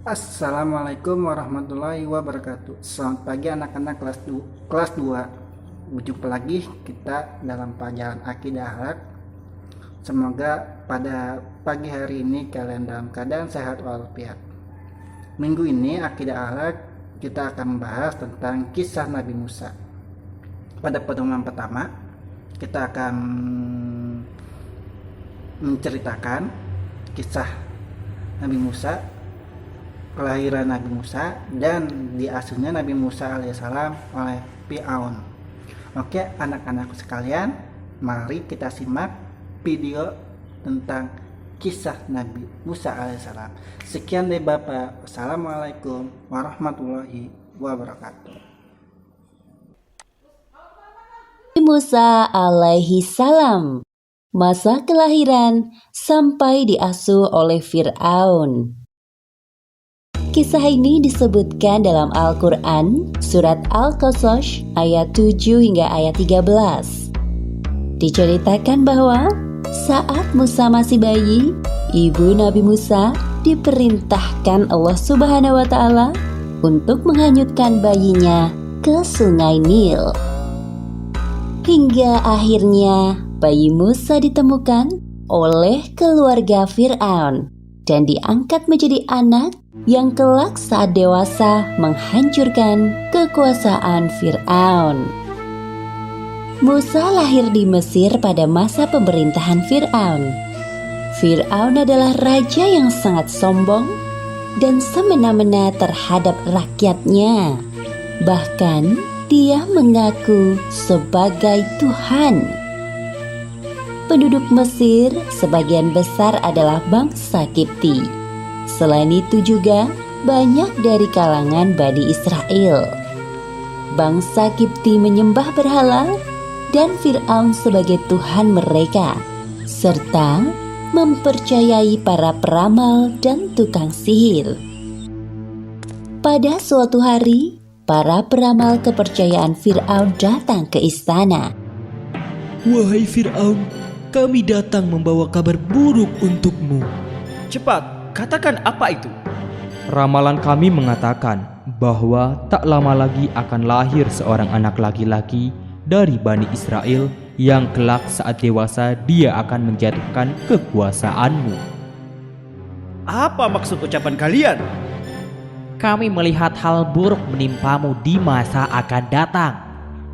Assalamualaikum warahmatullahi wabarakatuh. Selamat pagi anak-anak kelas 2. Berjumpa lagi kita dalam pelajaran akidah akhlak. Semoga pada pagi hari ini kalian dalam keadaan sehat walafiat. Minggu ini akidah akhlak kita akan membahas tentang kisah Nabi Musa. Pada pertemuan pertama kita akan menceritakan kisah Nabi Musa, kelahiran Nabi Musa, dan diasuhnya Nabi Musa alaihissalam oleh Fir'aun. Oke anak-anakku sekalian, mari kita simak video tentang kisah Nabi Musa alaihissalam. Sekian dari Bapak. Assalamualaikum warahmatullahi wabarakatuh. Musa alaihi salam, masa kelahiran sampai diasuh oleh Fir'aun. Kisah ini disebutkan dalam Al-Quran, surat Al-Qasas ayat 7 hingga ayat 13. Diceritakan bahwa saat Musa masih bayi, ibu Nabi Musa diperintahkan Allah Subhanahu wa Ta'ala untuk menghanyutkan bayinya ke Sungai Nil. Hingga akhirnya bayi Musa ditemukan oleh keluarga Fir'aun dan diangkat menjadi anak yang kelak saat dewasa menghancurkan kekuasaan Fir'aun. Musa lahir di Mesir pada masa pemerintahan Fir'aun. Fir'aun adalah raja yang sangat sombong dan semena-mena terhadap rakyatnya. Bahkan dia mengaku sebagai Tuhan. Penduduk Mesir sebagian besar adalah bangsa Kipti. Selain itu juga banyak dari kalangan Bani Israel. Bangsa Kipti menyembah berhala dan Fir'aun sebagai Tuhan mereka, serta mempercayai para peramal dan tukang sihir. Pada suatu hari, para peramal kepercayaan Fir'aun datang ke istana. Wahai Fir'aun, kami datang membawa kabar buruk untukmu. Cepat, katakan apa itu? Ramalan kami mengatakan bahwa tak lama lagi akan lahir seorang anak laki-laki dari Bani Israel yang kelak saat dewasa dia akan menjatuhkan kekuasaanmu. Apa maksud ucapan kalian? Kami melihat hal buruk menimpamu di masa akan datang.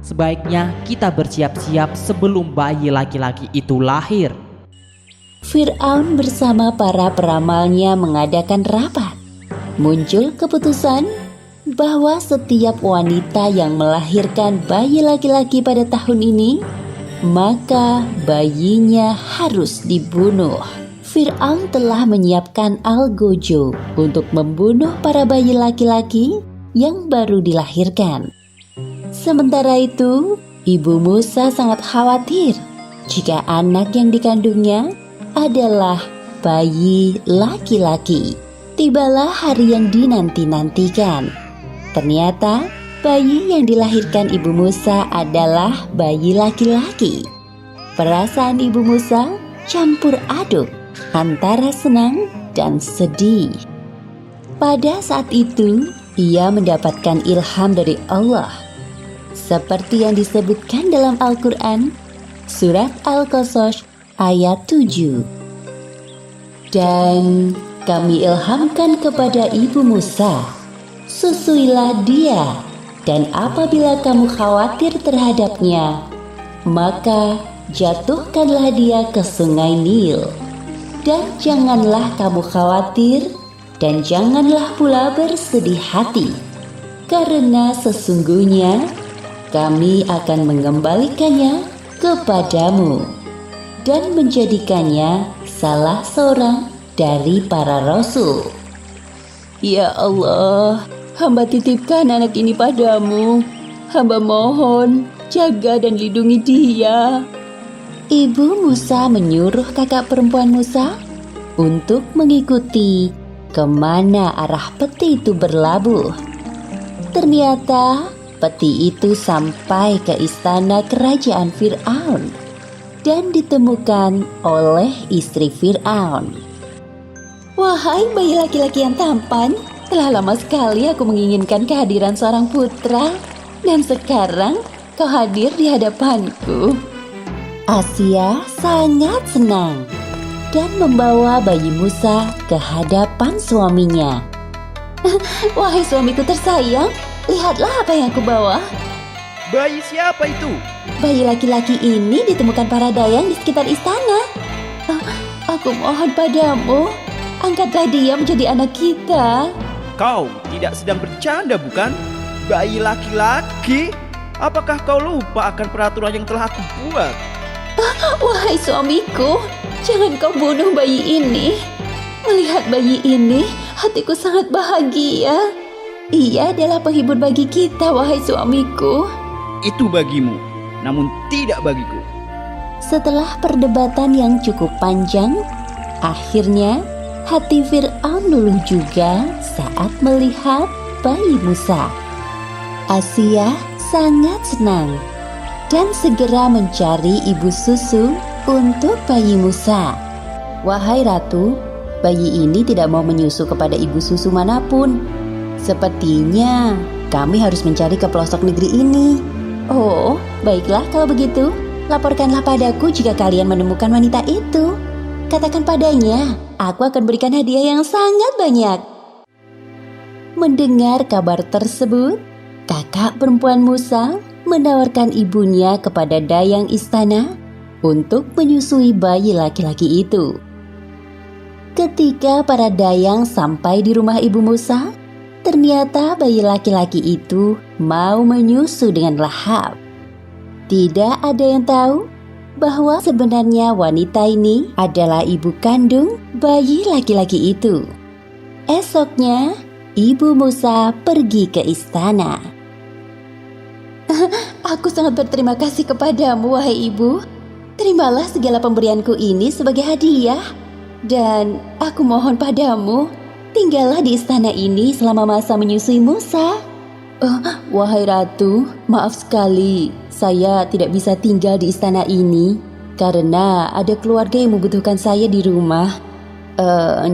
Sebaiknya kita bersiap-siap sebelum bayi laki-laki itu lahir. Fir'aun bersama para peramalnya mengadakan rapat. Muncul keputusan bahwa setiap wanita yang melahirkan bayi laki-laki pada tahun ini, maka bayinya harus dibunuh. Fir'aun telah menyiapkan algojo untuk membunuh para bayi laki-laki yang baru dilahirkan. Sementara itu, ibu Musa sangat khawatir jika anak yang dikandungnya adalah bayi laki-laki. Tibalah hari yang dinanti-nantikan. Ternyata bayi yang dilahirkan ibu Musa adalah bayi laki-laki. Perasaan ibu Musa campur aduk antara senang dan sedih. Pada saat itu, ia mendapatkan ilham dari Allah. Seperti yang disebutkan dalam Al-Quran, surat Al-Qasas ayat 7. Dan kami ilhamkan kepada ibu Musa, susuilah dia, dan apabila kamu khawatir terhadapnya, maka jatuhkanlah dia ke Sungai Nil. Dan janganlah kamu khawatir, dan janganlah pula bersedih hati, karena sesungguhnya kami akan mengembalikannya kepadamu dan menjadikannya salah seorang dari para rasul. Ya Allah, hamba titipkan anak ini padamu. Hamba mohon, jaga dan lindungi dia. Ibu Musa menyuruh kakak perempuan Musa untuk mengikuti kemana arah peti itu berlabuh. Ternyata peti itu sampai ke istana kerajaan Fir'aun dan ditemukan oleh istri Fir'aun. Wahai bayi laki-laki yang tampan, telah lama sekali aku menginginkan kehadiran seorang putra, dan sekarang kau hadir di hadapanku. Asia sangat senang dan membawa bayi Musa ke hadapan suaminya. Wahai suamiku tersayang, lihatlah apa yang aku bawa. Bayi siapa itu? Bayi laki-laki ini ditemukan para dayang di sekitar istana. Aku mohon padamu, angkatlah dia menjadi anak kita. Kau tidak sedang bercanda bukan? Bayi laki-laki? Apakah kau lupa akan peraturan yang telah aku buat? Wahai suamiku, jangan kau bunuh bayi ini. Melihat bayi ini, hatiku sangat bahagia. Ia adalah penghibur bagi kita, wahai suamiku. Itu bagimu, namun tidak bagiku. Setelah perdebatan yang cukup panjang, akhirnya hati Fir'aun luluh juga saat melihat bayi Musa. Asia sangat senang dan segera mencari ibu susu untuk bayi Musa. Wahai ratu, bayi ini tidak mau menyusu kepada ibu susu manapun. Sepertinya kami harus mencari ke pelosok negeri ini. Oh, baiklah kalau begitu. Laporkanlah padaku jika kalian menemukan wanita itu. Katakan padanya, aku akan berikan hadiah yang sangat banyak. Mendengar kabar tersebut, kakak perempuan Musa menawarkan ibunya kepada dayang istana untuk menyusui bayi laki-laki itu. Ketika para dayang sampai di rumah ibu Musa, ternyata bayi laki-laki itu mau menyusu dengan lahap. Tidak ada yang tahu bahwa sebenarnya wanita ini adalah ibu kandung bayi laki-laki itu. Esoknya, ibu Musa pergi ke istana. Aku sangat berterima kasih kepadamu, wahai ibu. Terimalah segala pemberianku ini sebagai hadiah. Dan aku mohon padamu, tinggallah di istana ini selama masa menyusui Musa. Wahai ratu, maaf sekali, saya tidak bisa tinggal di istana ini karena ada keluarga yang membutuhkan saya di rumah.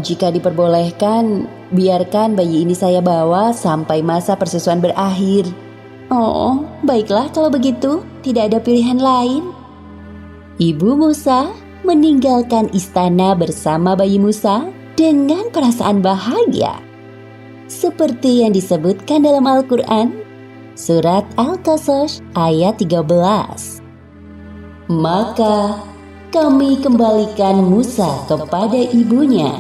Jika diperbolehkan, biarkan bayi ini saya bawa sampai masa persusuan berakhir. Oh, baiklah kalau begitu, tidak ada pilihan lain. Ibu Musa meninggalkan istana bersama bayi Musa dengan perasaan bahagia. Seperti yang disebutkan dalam Al-Quran, Surat Al-Qasas ayat 13. Maka kami kembalikan Musa kepada ibunya,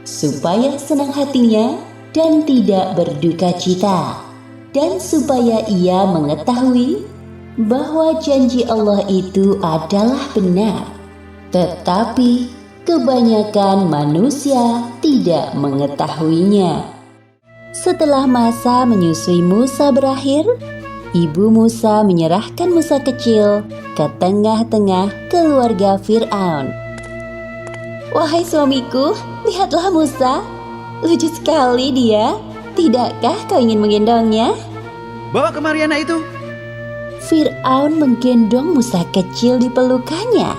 supaya senang hatinya dan tidak berduka cita, dan supaya ia mengetahui bahwa janji Allah itu adalah benar. Tetapi kebanyakan manusia tidak mengetahuinya. Setelah masa menyusui Musa berakhir, ibu Musa menyerahkan Musa kecil ke tengah-tengah keluarga Fir'aun. Wahai suamiku, lihatlah Musa. Lucu sekali dia. Tidakkah kau ingin menggendongnya? Bawa kemari anak itu. Fir'aun menggendong Musa kecil di pelukannya.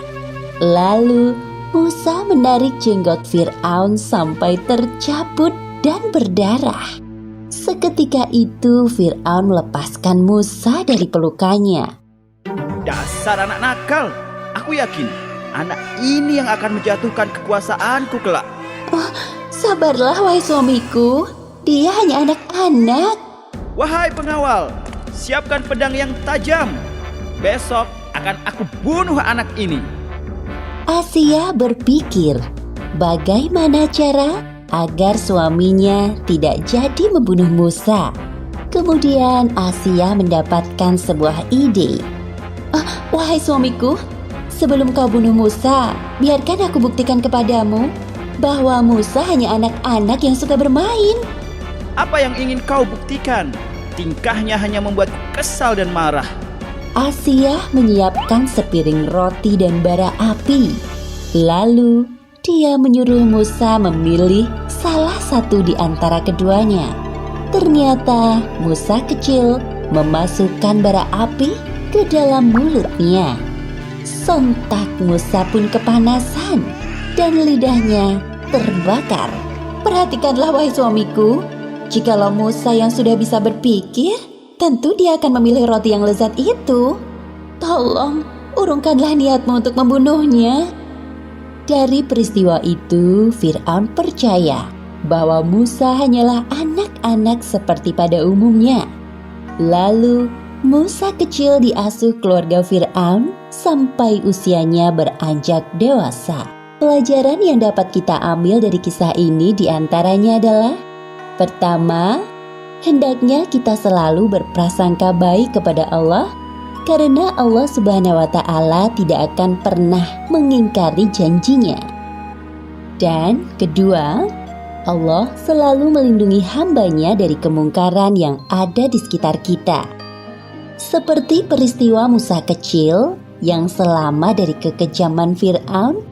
Lalu Musa menarik jenggot Fir'aun sampai tercabut dan berdarah. Seketika itu Fir'aun melepaskan Musa dari pelukannya. Dasar anak nakal. Aku yakin anak ini yang akan menjatuhkan kekuasaanku kelak. Sabarlah wahai suamiku, dia hanya anak-anak. Wahai pengawal, siapkan pedang yang tajam. Besok akan aku bunuh anak ini. Asia berpikir bagaimana cara agar suaminya tidak jadi membunuh Musa. Kemudian Asia mendapatkan sebuah ide. Wahai suamiku, sebelum kau bunuh Musa, biarkan aku buktikan kepadamu bahwa Musa hanya anak-anak yang suka bermain. Apa yang ingin kau buktikan? Tingkahnya hanya membuatku kesal dan marah. Asia menyiapkan sepiring roti dan bara api. Lalu dia menyuruh Musa memilih salah satu di antara keduanya. Ternyata Musa kecil memasukkan bara api ke dalam mulutnya. Sontak Musa pun kepanasan dan lidahnya terbakar. Perhatikanlah wahai suamiku, Jikalau Musa yang sudah bisa berpikir, tentu dia akan memilih roti yang lezat itu. Tolong, urungkanlah niatmu untuk membunuhnya. Dari peristiwa itu, Fir'aun percaya bahwa Musa hanyalah anak-anak seperti pada umumnya. Lalu, Musa kecil diasuh keluarga Fir'aun sampai usianya beranjak dewasa. Pelajaran yang dapat kita ambil dari kisah ini diantaranya adalah: pertama, hendaknya kita selalu berprasangka baik kepada Allah, karena Allah Subhanahu wa Ta'ala tidak akan pernah mengingkari janjinya. Dan kedua, Allah selalu melindungi hambanya dari kemungkaran yang ada di sekitar kita. Seperti peristiwa Musa kecil yang selamat dari kekejaman Fir'aun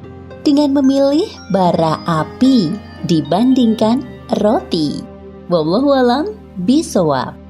dengan memilih bara api dibandingkan roti. Wallahu a'lam bishawab.